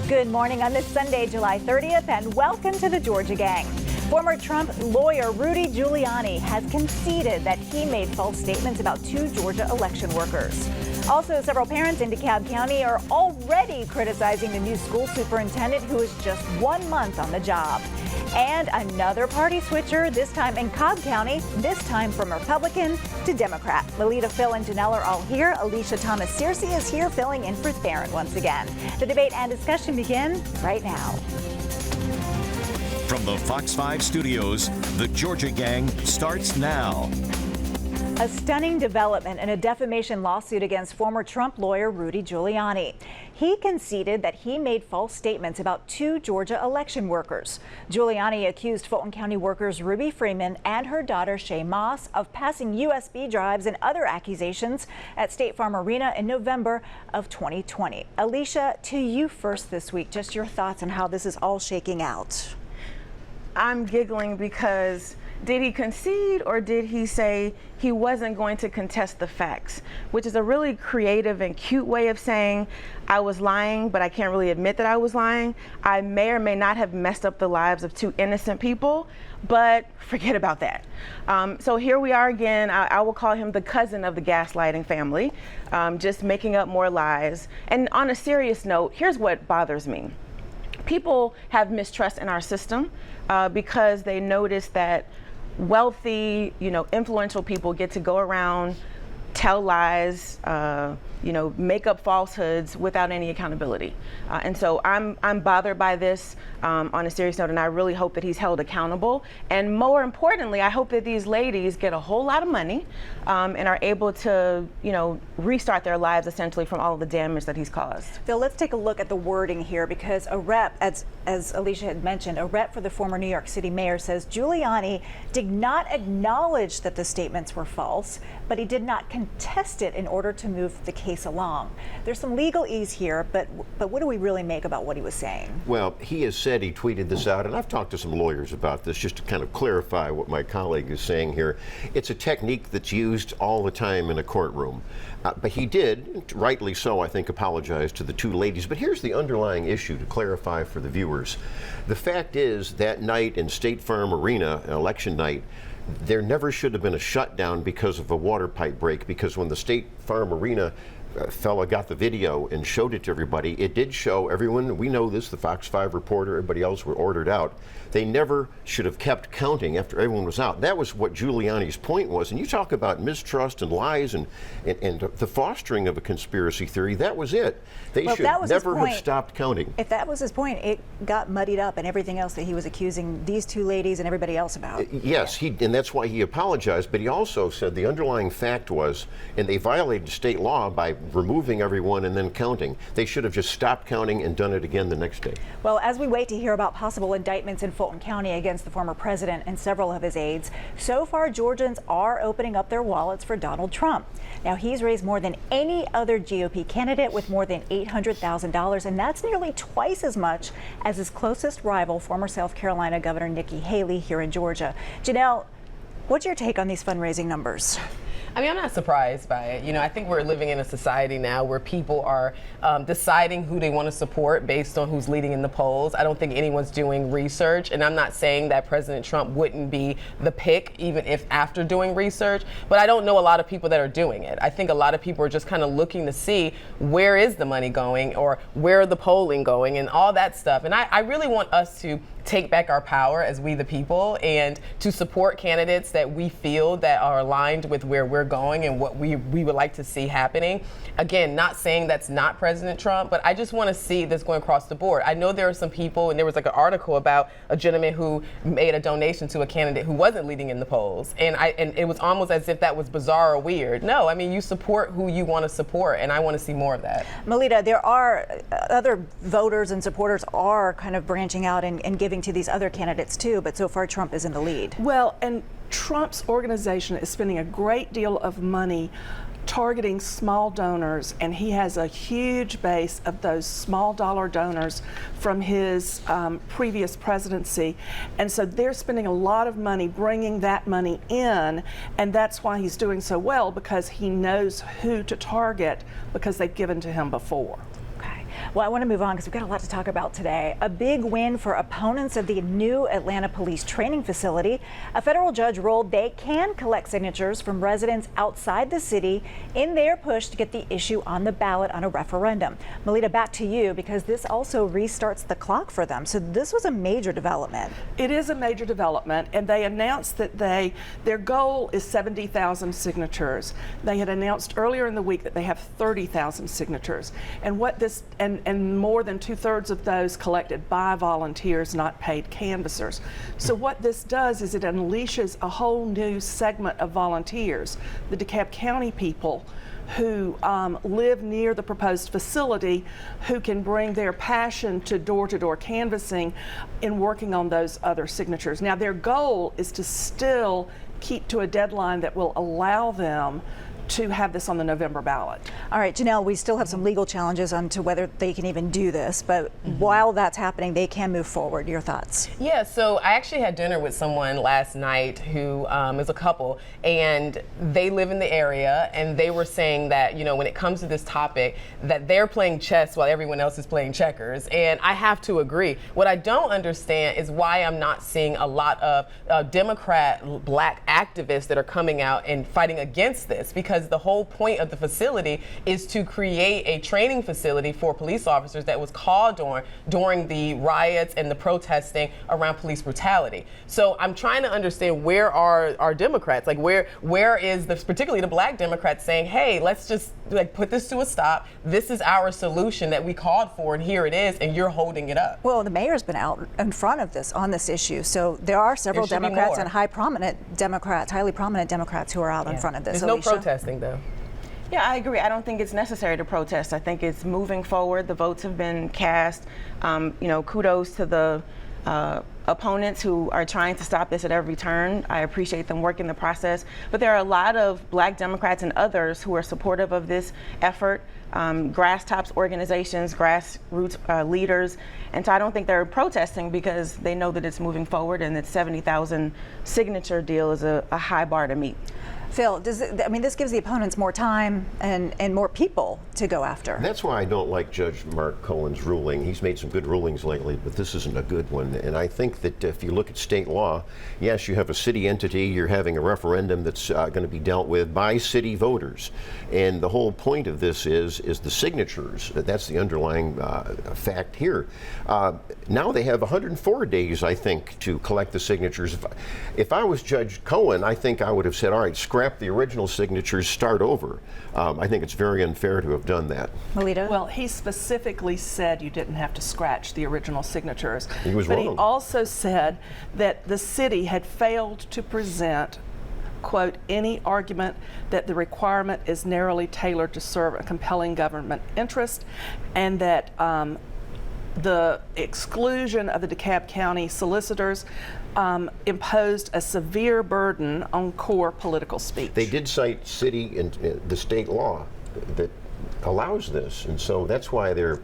Good morning on this Sunday, July 30th, and welcome to the Georgia Gang. Former Trump lawyer Rudy Giuliani has conceded that he made false statements about 2 Georgia election workers. Also, several parents in DeKalb County are already criticizing the new school superintendent who is just 1 month on the job. And another party switcher, this time in Cobb County, this time from Republican to Democrat. Lolita, Phil, and Janelle are all here. Alicia Thomas-Searcy is here filling in for Theron once again. The debate and discussion begin right now. From the Fox 5 studios, the Georgia Gang starts now. A stunning development in a defamation lawsuit against former Trump lawyer Rudy Giuliani. He conceded that he made false statements about 2 Georgia election workers. Giuliani accused Fulton County workers Ruby Freeman and her daughter Shay Moss of passing USB drives and other accusations at State Farm Arena in November of 2020. Alicia, to you first this week, just your thoughts on how this is all shaking out. I'm giggling because did he concede or did he say he wasn't going to contest the facts, which is a really creative and cute way of saying I was lying, but I can't really admit that I was lying. I may or may not have messed up the lives of 2 innocent people, but forget about that. So here we are again. I will call him the cousin of the gaslighting family, just making up more lies. And on a serious note, here's what bothers me. People have mistrust in our system because they notice that wealthy, influential people get to go around, tell lies, make up falsehoods without any accountability. And so I'm bothered by this on a serious note, and I really hope that he's held accountable. And more importantly, I hope that these ladies get a whole lot of money and are able to, restart their lives essentially from all of the damage that he's caused. Phil, let's take a look at the wording here, because a rep, as Alicia had mentioned, a rep for the former New York City mayor says Giuliani did not acknowledge that the statements were false, but he did not contest it in order to move the case along. There's some legalese here, but what do we really make about what he was saying? Well, he has said, he tweeted this out, and I've talked to some lawyers about this just to kind of clarify what my colleague is saying here. It's a technique that's used all the time in a courtroom. But he did, rightly so, I think, apologize to the 2 ladies. But here's the underlying issue to clarify for the viewers. The fact is, that night in State Farm Arena, election night, there never should have been a shutdown because of a water pipe break, because when the State Farm Arena fella got the video and showed it to everybody, it did show everyone, we know this, the Fox 5 reporter, everybody else were ordered out. They never should have kept counting after everyone was out. That was what Giuliani's point was. And you talk about mistrust and lies and the fostering of a conspiracy theory, that was it. They should never have stopped counting. If that was his point, it got muddied up and everything else that he was accusing these 2 ladies and everybody else about. Yes, and that's why he apologized, but he also said the underlying fact was, and they violated state law by removing everyone and then counting. They should have just stopped counting and done it again the next day. Well, as we wait to hear about possible indictments in Fulton County against the former president and several of his aides, so far Georgians are opening up their wallets for Donald Trump. Now, he's raised more than any other GOP candidate with more than $800,000, and that's nearly twice as much as his closest rival, former South Carolina Governor Nikki Haley, here in Georgia. Janelle, what's your take on these fundraising numbers? I mean, I'm not surprised by it. I think we're living in a society now where people are deciding who they want to support based on who's leading in the polls. I don't think anyone's doing research, and I'm not saying that President Trump wouldn't be the pick even if after doing research, but I don't know a lot of people that are doing it. I think a lot of people are just kind of looking to see where is the money going or where are the polling going and all that stuff. And I really want us to take back our power as we the people and to support candidates that we feel that are aligned with where we're going and what we would like to see happening. Again, not saying that's not President Trump, but I just want to see this going across the board. I know there are some people, and there was like an article about a gentleman who made a donation to a candidate who wasn't leading in the polls, and it was almost as if that was bizarre or weird. No, I mean, you support who you want to support, and I want to see more of that. Melita, there are other voters and supporters are kind of branching out and giving to these other candidates too, but so far Trump is in the lead. Well, and Trump's organization is spending a great deal of money targeting small donors, and he has a huge base of those small dollar donors from his previous presidency, and so they're spending a lot of money bringing that money in, and that's why he's doing so well, because he knows who to target because they've given to him before. Well, I want to move on because we've got a lot to talk about today. A big win for opponents of the new Atlanta Police Training Facility. A federal judge ruled they can collect signatures from residents outside the city in their push to get the issue on the ballot on a referendum. Melita, back to you, because this also restarts the clock for them. So this was a major development. It is a major development, and they announced that their goal is 70,000 signatures. They had announced earlier in the week that they have 30,000 signatures, and and more than 2/3 of those collected by volunteers, not paid canvassers. So what this does is it unleashes a whole new segment of volunteers, the DeKalb County people who live near the proposed facility, who can bring their passion to door-to-door canvassing in working on those other signatures. Now, their goal is to still keep to a deadline that will allow them to have this on the November ballot. All right, Janelle, we still have some legal challenges on to whether they can even do this, but while that's happening, they can move forward. Your thoughts? Yeah, so I actually had dinner with someone last night who is a couple, and they live in the area, and they were saying that, you know, when it comes to this topic, that they're playing chess while everyone else is playing checkers, and I have to agree. What I don't understand is why I'm not seeing a lot of Democrat black activists that are coming out and fighting against this, because the whole point of the facility is to create a training facility for police officers that was called on during the riots and the protesting around police brutality. So I'm trying to understand, where are our Democrats? Like, where is particularly the black Democrats saying, hey, let's just put this to a stop. This is our solution that we called for, and here it is, and you're holding it up. Well, the mayor's been out in front of this on this issue, so there are several Democrats and highly prominent Democrats who are out in front of this. There's no protesting, though. Yeah, I agree. I don't think it's necessary to protest. I think it's moving forward. The votes have been cast. Kudos to the opponents who are trying to stop this at every turn. I appreciate them working the process. But there are a lot of black Democrats and others who are supportive of this effort, grass tops organizations, grassroots leaders. And so I don't think they're protesting because they know that it's moving forward, and that 70,000 signature deal is a high bar to meet. Phil, this gives the opponents more time and more people to go after. That's why I don't like Judge Mark Cohen's ruling. He's made some good rulings lately, but this isn't a good one. And I think that if you look at state law, yes, you have a city entity, you're having a referendum that's going to be dealt with by city voters. And the whole point of this is the signatures. That's the underlying fact here. Now they have 104 days, I think, to collect the signatures. If I was Judge Cohen, I think I would have said, all right, scrap the original signatures, start over. I think it's very unfair to have done that. Melita? Well, he specifically said you didn't have to scratch the original signatures. He was wrong. He also said that the city had failed to present, quote, any argument that the requirement is narrowly tailored to serve a compelling government interest, and that the exclusion of the DeKalb County solicitors imposed a severe burden on core political speech. They did cite city and the state law that allows this, and so that's why they are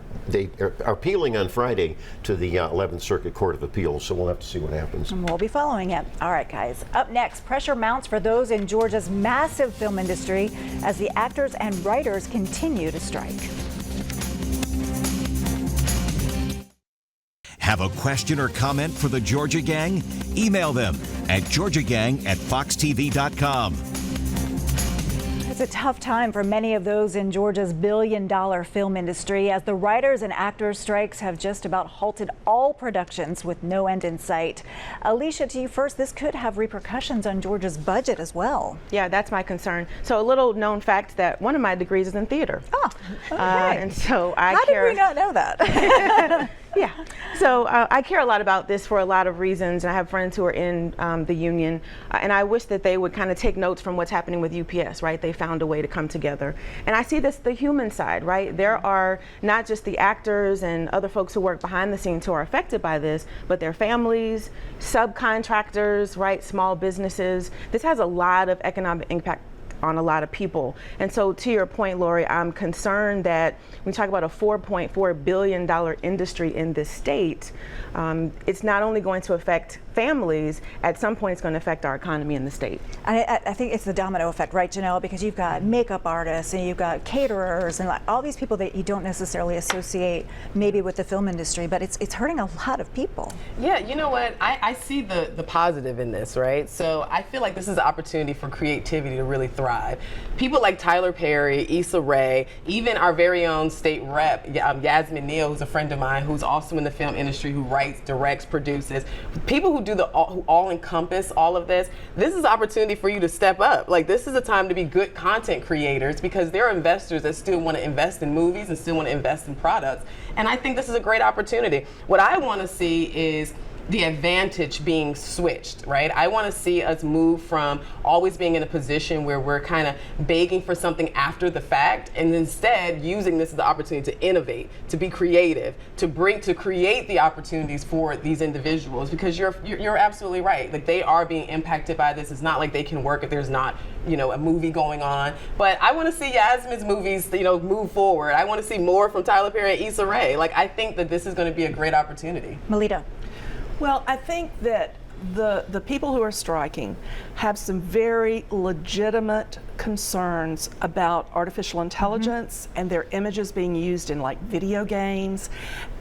appealing on Friday to the 11th Circuit Court of Appeals, so we'll have to see what happens. And we'll be following it. All right, guys. Up next, pressure mounts for those in Georgia's massive film industry as the actors and writers continue to strike. Have a question or comment for the Georgia Gang? Email them at georgiagang@foxtv.com. It's a tough time for many of those in Georgia's billion-dollar film industry, as the writers and actors strikes have just about halted all productions with no end in sight. Alicia, to you first, this could have repercussions on Georgia's budget as well. Yeah, that's my concern. So a little known fact that one of my degrees is in theater. Oh, okay. And so How did we not know that? Yeah. So I care a lot about this for a lot of reasons. I have friends who are in the union, and I wish that they would kind of take notes from what's happening with UPS, right? They found a way to come together. And I see this the human side, right? There are not just the actors and other folks who work behind the scenes who are affected by this, but their families, subcontractors, right? Small businesses. This has a lot of economic impact on a lot of people. And so to your point, Lori, I'm concerned that when we talk about a $4.4 billion industry in this state, it's not only going to affect families, at some point it's going to affect our economy in the state. I think it's the domino effect, right, Janelle? Because you've got makeup artists and you've got caterers and like all these people that you don't necessarily associate maybe with the film industry, but it's hurting a lot of people. Yeah, you know what? I see the positive in this, right? So I feel like this is an opportunity for creativity to really thrive. People like Tyler Perry, Issa Rae, even our very own state rep, Yasmin Neal, who's a friend of mine, who's also in the film industry, who writes, directs, produces. People who do who all encompass all of this. This is an opportunity for you to step up. Like, this is a time to be good content creators, because there are investors that still want to invest in movies and still want to invest in products. And I think this is a great opportunity. What I want to see is the advantage being switched, right? I want to see us move from always being in a position where we're kind of begging for something after the fact, and instead using this as the opportunity to innovate, to be creative, to create the opportunities for these individuals, because you're absolutely right. Like, they are being impacted by this. It's not like they can work if there's not, a movie going on. But I want to see Yasmin's movies, move forward. I want to see more from Tyler Perry and Issa Rae. Like, I think that this is going to be a great opportunity. Melita. Well, I think that the people who are striking have some very legitimate concerns about artificial intelligence and their images being used in like video games,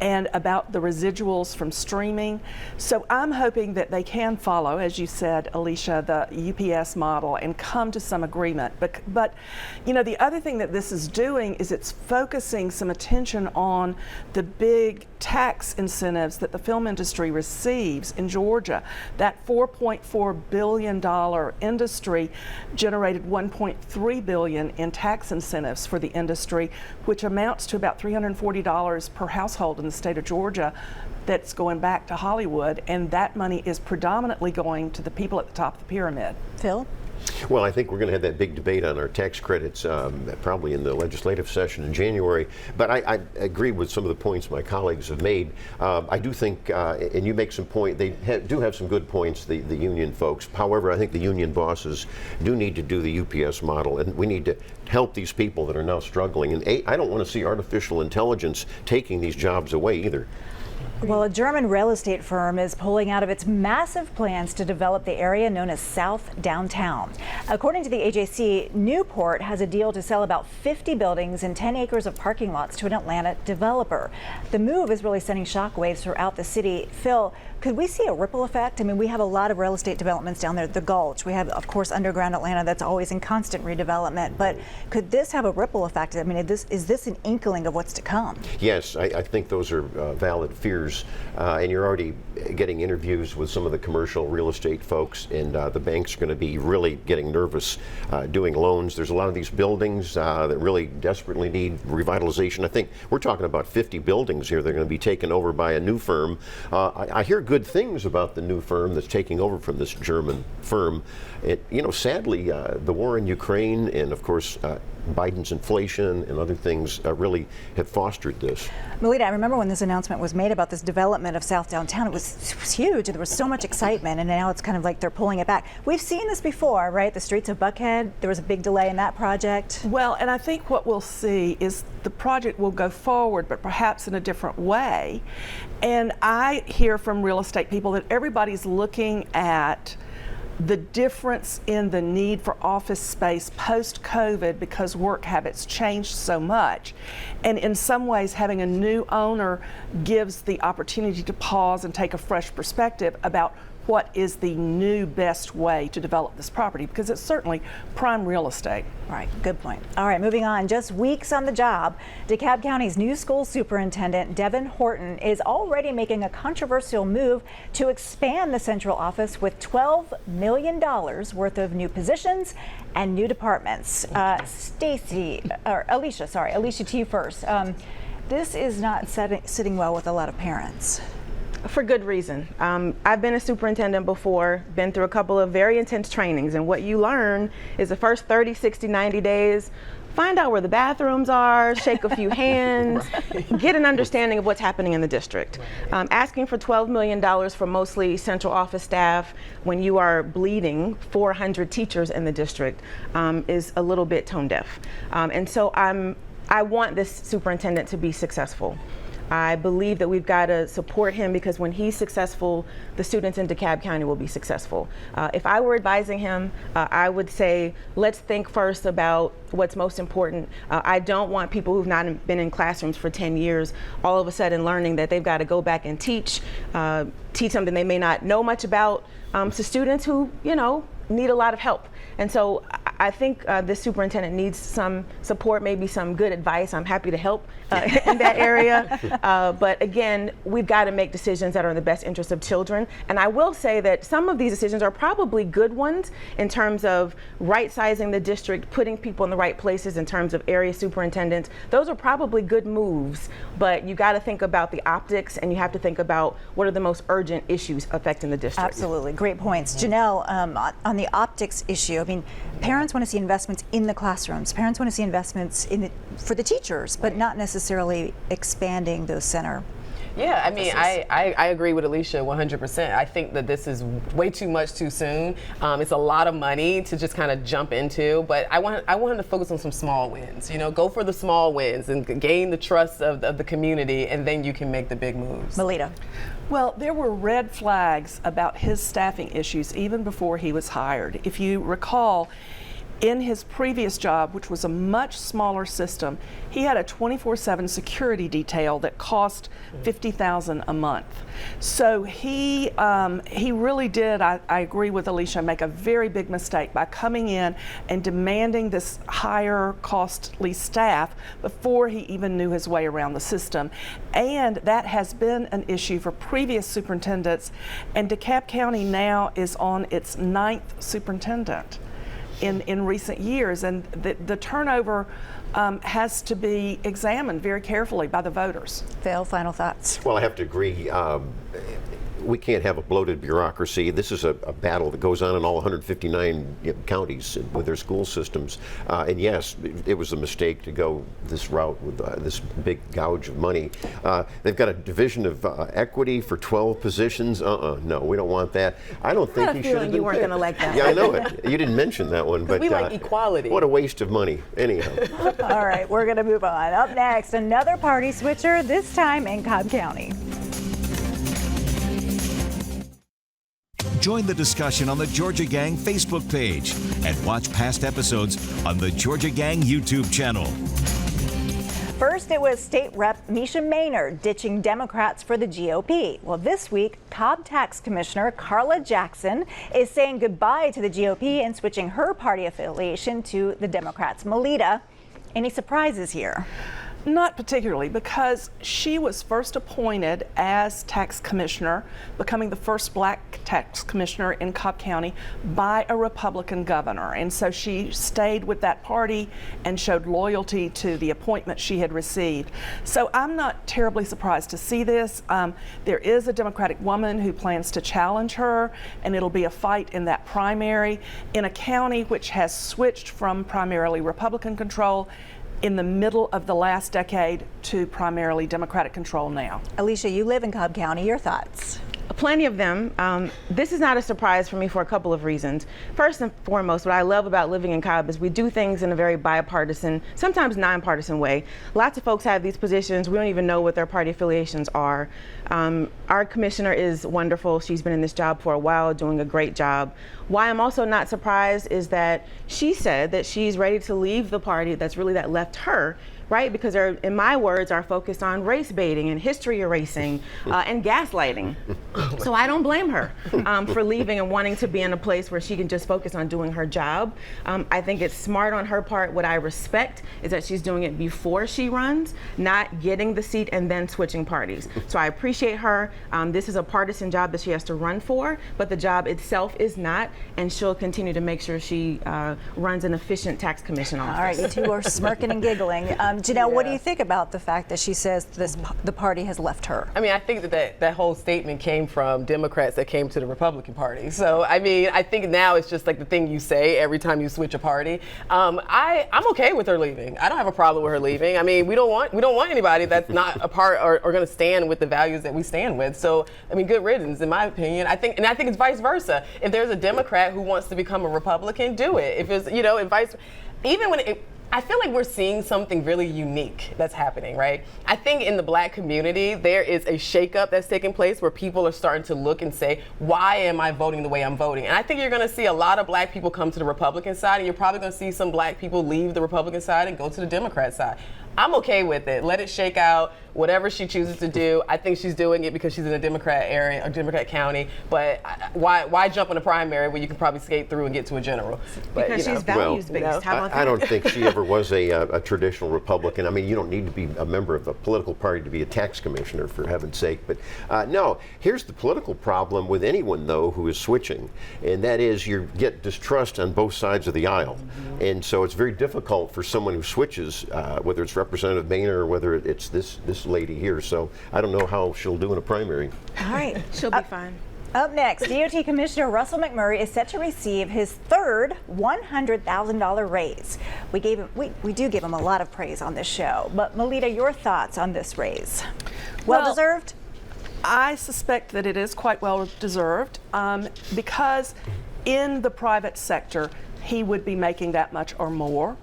and about the residuals from streaming. So I'm hoping that they can follow, as you said, Alicia, the UPS model and come to some agreement. But the other thing that this is doing is it's focusing some attention on the big tax incentives that the film industry receives in Georgia. That $4.4 billion industry generated $1.3 billion in tax incentives for the industry, which amounts to about $340 per household in the state of Georgia. That's going back to Hollywood, and that money is predominantly going to the people at the top of the pyramid. Phil? Well, I think we're going to have that big debate on our tax credits probably in the legislative session in January. But I agree with some of the points my colleagues have made. I do think, and you make some point, they do have some good points, the union folks. However, I think the union bosses do need to do the UPS model, and we need to help these people that are now struggling. And I don't want to see artificial intelligence taking these jobs away either. Well, a German real estate firm is pulling out of its massive plans to develop the area known as South Downtown. According to the AJC, Newport has a deal to sell about 50 buildings and 10 acres of parking lots to an Atlanta developer. The move is really sending shockwaves throughout the city. Phil, could we see a ripple effect? I mean, we have a lot of real estate developments down there, the Gulch. We have, of course, underground Atlanta that's always in constant redevelopment. But could this have a ripple effect? I mean, is this an inkling of what's to come? Yes, I think those are valid fears. And you're already getting interviews with some of the commercial real estate folks, and the banks are going to be really getting nervous doing loans. There's a lot of these buildings that really desperately need revitalization. I think we're talking about 50 buildings here. They're going to be taken over by a new firm. I hear good things about the new firm that's taking over from this German firm. Sadly, the war in Ukraine and, of course, Biden's inflation and other things really have fostered this. Melita, I remember when this announcement was made about this development of South Downtown. It was huge. There was so much excitement, and now it's kind of like they're pulling it back. We've seen this before, right? The streets of Buckhead, there was a big delay in that project. Well, and I think what we'll see is the project will go forward, but perhaps in a different way. And I hear from real estate people that everybody's looking at the difference in the need for office space post-COVID because work habits changed so much. And in some ways, having a new owner gives the opportunity to pause and take a fresh perspective about what is the new best way to develop this property, because it's certainly prime real estate. Right, good point. All right, moving on. Just weeks on the job, DeKalb County's new school superintendent, Devin Horton, is already making a controversial move to expand the central office with $12 million worth of new positions and new departments. Alicia, to you first. This is not sitting well with a lot of parents. For good reason. I've been a superintendent before, been through a couple of very intense trainings, and what you learn is the first 30, 60, 90 days, find out where the bathrooms are, shake a few hands, get an understanding of what's happening in the district. Asking for $12 million for mostly central office staff when you are bleeding 400 teachers in the district is a little bit tone deaf. And so I want this superintendent to be successful. I believe that we've got to support him because when he's successful, the students in DeKalb County will be successful. If I were advising him, I would say, let's think first about what's most important. I don't want people who've not been in classrooms for 10 years all of a sudden learning that they've got to go back and teach something they may not know much about to students who, need a lot of help. And so I think this superintendent needs some support, maybe some good advice. I'm happy to help in that area. But again, we've got to make decisions that are in the best interest of children. And I will say that some of these decisions are probably good ones in terms of right-sizing the district, putting people in the right places in terms of area superintendents. Those are probably good moves, but you got to think about the optics and you have to think about what are the most urgent issues affecting the district. Absolutely, great points. Janelle, on the optics issue, I mean, parents want to see investments in the classrooms. Parents want to see investments for the teachers, but not necessarily expanding those center. Yeah, I mean, I agree with Alicia 100%. I think that this is way too much too soon. It's a lot of money to just kind of jump into, but I want him to focus on some small wins. Go for the small wins and gain the trust of the community, and then you can make the big moves. Melita. Well, there were red flags about his staffing issues even before he was hired. If you recall, in his previous job, which was a much smaller system, he had a 24/7 security detail that cost $50,000 a month. So he really did, I agree with Alicia, make a very big mistake by coming in and demanding this higher costly staff before he even knew his way around the system. And that has been an issue for previous superintendents, and DeKalb County now is on its 9th superintendent in recent years, and the turnover has to be examined very carefully by the voters. Phil, final thoughts? Well, I have to agree. We can't have a bloated bureaucracy. This is a battle that goes on in all 159 counties with their school systems. And yes, it was a mistake to go this route with this big gouge of money. They've got a division of equity for 12 positions. No, we don't want that. I don't think he should have been you weren't going to like that. Yeah, I know it. You didn't mention that one, but we like equality. What a waste of money. Anyhow. All right, we're going to move on. Up next, another party switcher, this time in Cobb County. Join the discussion on the Georgia Gang Facebook page and watch past episodes on the Georgia Gang YouTube channel. First, it was State Rep Misha Maynard ditching Democrats for the GOP. Well, this week, Cobb Tax Commissioner Carla Jackson is saying goodbye to the GOP and switching her party affiliation to the Democrats. Melita, any surprises here? Not particularly, because she was first appointed as tax commissioner, becoming the first black tax commissioner in Cobb County by a Republican governor. And so she stayed with that party and showed loyalty to the appointment she had received. So I'm not terribly surprised to see this. There is a Democratic woman who plans to challenge her, and it'll be a fight in that primary in a county which has switched from primarily Republican control in the middle of the last decade to primarily Democratic control now. Alicia, you live in Cobb County. Your thoughts? Plenty of them. This is not a surprise for me for a couple of reasons. First and foremost, what I love about living in Cobb is we do things in a very bipartisan, sometimes nonpartisan way. Lots of folks have these positions. We don't even know what their party affiliations are. Our commissioner is wonderful. She's been in this job for a while, doing a great job. Why I'm also not surprised is that she said that she's ready to leave the party that left her, right? Because they're, in my words, are focused on race baiting and history erasing and gaslighting. So I don't blame her for leaving and wanting to be in a place where she can just focus on doing her job. I think it's smart on her part. What I respect is that she's doing it before she runs, not getting the seat and then switching parties. So I appreciate her. This is a partisan job that she has to run for, but the job itself is not, and she'll continue to make sure she runs an efficient tax commission office. All right, you two are smirking and giggling. Janelle, what do you think about the fact that she says the party has left her? I mean, I think that whole statement came from Democrats that came to the Republican Party. So, I mean, I think now it's just like the thing you say every time you switch a party. I'm okay with her leaving. I don't have a problem with her leaving. I mean, we don't want anybody that's not a part or going to stand with the values that we stand with. So, I mean, good riddance, in my opinion. I think it's vice versa. If there's a Democrat who wants to become a Republican, do it. If it's, I feel like we're seeing something really unique that's happening, right? I think in the black community, there is a shakeup that's taking place where people are starting to look and say, why am I voting the way I'm voting? And I think you're going to see a lot of black people come to the Republican side, and you're probably going to see some black people leave the Republican side and go to the Democrat side. I'm okay with it. Let it shake out. Whatever she chooses to do, I think she's doing it because she's in a Democrat area, a Democrat county. But why jump in a primary where you can probably skate through and get to a general? But, because she's values-based. How about that? I don't think she ever was a traditional Republican. I mean, you don't need to be a member of a political party to be a tax commissioner, for heaven's sake. But no, here's the political problem with anyone, though, who is switching, and that is you get distrust on both sides of the aisle. And so it's very difficult for someone who switches, whether it's Representative Boehner or whether it's this lady here. So I don't know how she'll do in a primary. All right. She'll be fine. Up next, DOT Commissioner Russell McMurray is set to receive his third $100,000 raise. We do give him a lot of praise on this show, but Melita, your thoughts on this raise? Well deserved? I suspect that it is quite well deserved because in the private sector, he would be making that much or more.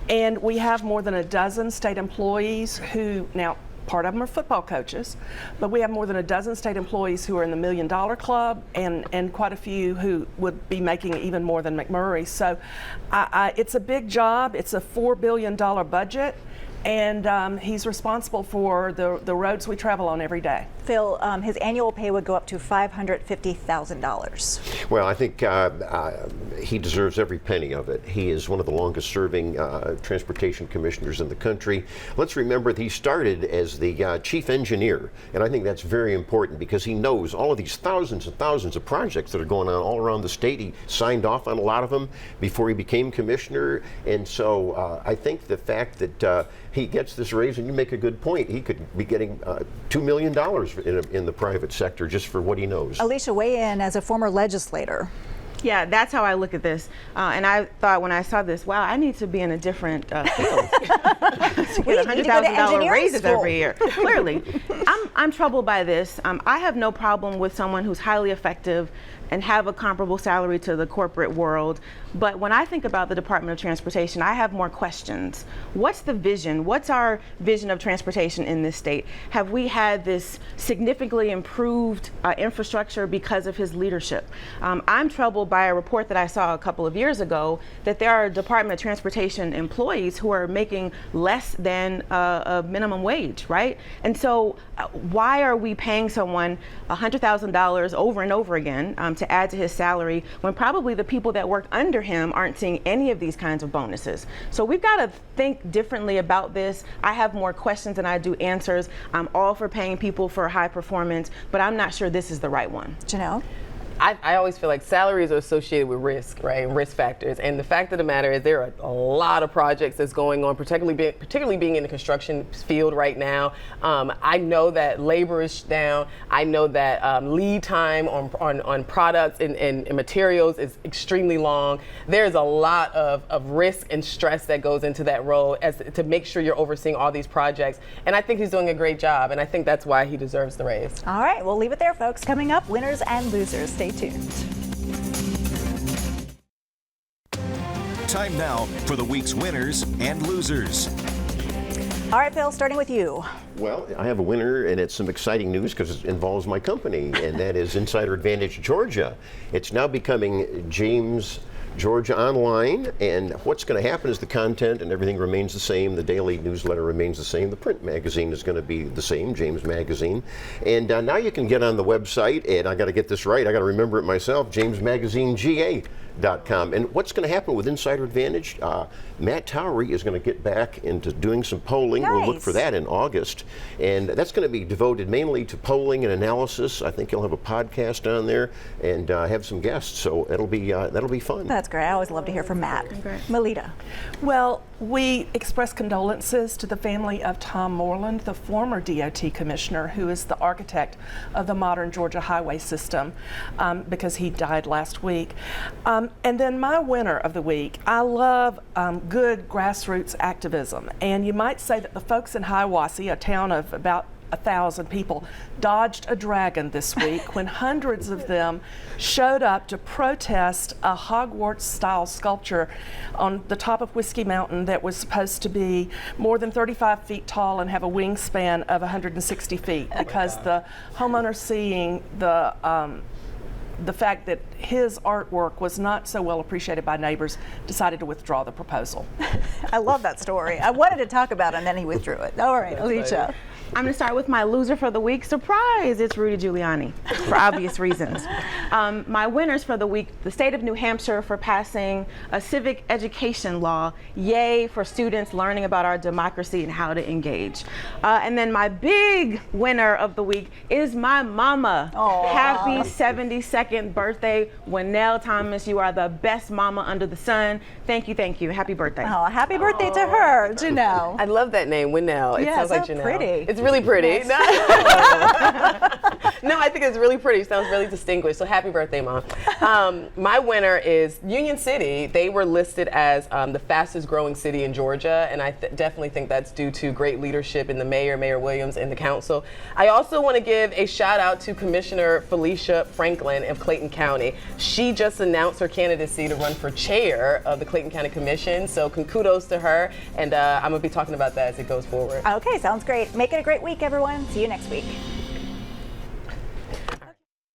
And we have more than a dozen state employees who, now part of them are football coaches, but we have more than a dozen state employees who are in the $1 Million Club and quite a few who would be making even more than McMurray. So it's a big job. It's a $4 billion budget. And he's responsible for the roads we travel on every day. Phil, his annual pay would go up to $550,000. Well, I think he deserves every penny of it. He is one of the longest serving transportation commissioners in the country. Let's remember that he started as the chief engineer, and I think that's very important because he knows all of these thousands and thousands of projects that are going on all around the state. He signed off on a lot of them before he became commissioner, and so I think the fact that he gets this raise, and you make a good point, he could be getting $2 million in the private sector just for what he knows. Alicia, weigh in as a former legislator. Yeah, that's how I look at this. And I thought when I saw this, wow, I need to be in a different field to get $100,000 raises every year. Clearly. I'm troubled by this. I have no problem with someone who's highly effective and have a comparable salary to the corporate world. But when I think about the Department of Transportation, I have more questions. What's the vision? What's our vision of transportation in this state? Have we had this significantly improved infrastructure because of his leadership? I'm troubled by a report that I saw a couple of years ago that there are Department of Transportation employees who are making less than a minimum wage, right? And so why are we paying someone $100,000 over and over again to add to his salary when probably the people that work under him aren't seeing any of these kinds of bonuses? So we've got to think differently about this. I have more questions than I do answers. I'm all for paying people for high performance, but I'm not sure this is the right one. Janelle? I always feel like salaries are associated with risk, right, and risk factors. And the fact of the matter is there are a lot of projects that's going on, particularly being in the construction field right now. I know that labor is down. I know that lead time on products and materials is extremely long. There's a lot of risk and stress that goes into that role to make sure you're overseeing all these projects. And I think he's doing a great job, and I think that's why he deserves the raise. All right, we'll leave it there, folks. Coming up, winners and losers. Stay tuned. Time now for the week's winners and losers. All right, Phil, starting with you. Well, I have a winner, and it's some exciting news because it involves my company, and that is Insider Advantage Georgia. It's now becoming James Georgia Online, and what's going to happen is the content and everything remains the same. The daily newsletter remains the same. The print magazine is going to be the same, James Magazine. And now you can get on the website, and I got to get this right. I got to remember it myself, jamesmagazinega.com. WAGA-TV.com. And what's going to happen with Insider Advantage? Matt Towery is going to get back into doing some polling. We'll look for that in August. And that's going to be devoted mainly to polling and analysis. I think he'll have a podcast on there and have some guests. So that'll be fun. That's great. I always love to hear from Matt. Melita. Well, we express condolences to the family of Tom Moreland, the former DOT commissioner, who is the architect of the modern Georgia highway system, because he died last week. And then my winner of the week, I love good grassroots activism. And you might say that the folks in Hiawassee, a town of about 1,000 people, dodged a dragon this week when hundreds of them showed up to protest a Hogwarts-style sculpture on the top of Whiskey Mountain that was supposed to be more than 35 feet tall and have a wingspan of 160 feet, because the homeowner, seeing the fact that his artwork was not so well appreciated by neighbors, decided to withdraw the proposal. I love that story. I wanted to talk about it, and then he withdrew it. All right, Alicia. I'm going to start with my loser for the week. Surprise, it's Rudy Giuliani, for obvious reasons. My winners for the week: the state of New Hampshire for passing a civic education law. Yay for students learning about our democracy and how to engage. And then my big winner of the week is my mama. Aww. Happy 72nd birthday, Winnell Thomas. You are the best mama under the sun. Thank you, thank you. Happy birthday. Oh, happy birthday to her, Janelle. I love that name, Winnell. It sounds like so Janelle. Pretty. It's really pretty. Yes. No, I think it's really pretty. It sounds really distinguished. So happy birthday, Mom. My winner is Union City. They were listed as the fastest growing city in Georgia, and I definitely think that's due to great leadership in the mayor, Mayor Williams, and the council. I also want to give a shout out to Commissioner Felicia Franklin of Clayton County. She just announced her candidacy to run for chair of the Clayton County Commission, so kudos to her, and I'm going to be talking about that as it goes forward. Okay, sounds great. Make it a great week, everyone. See you next week.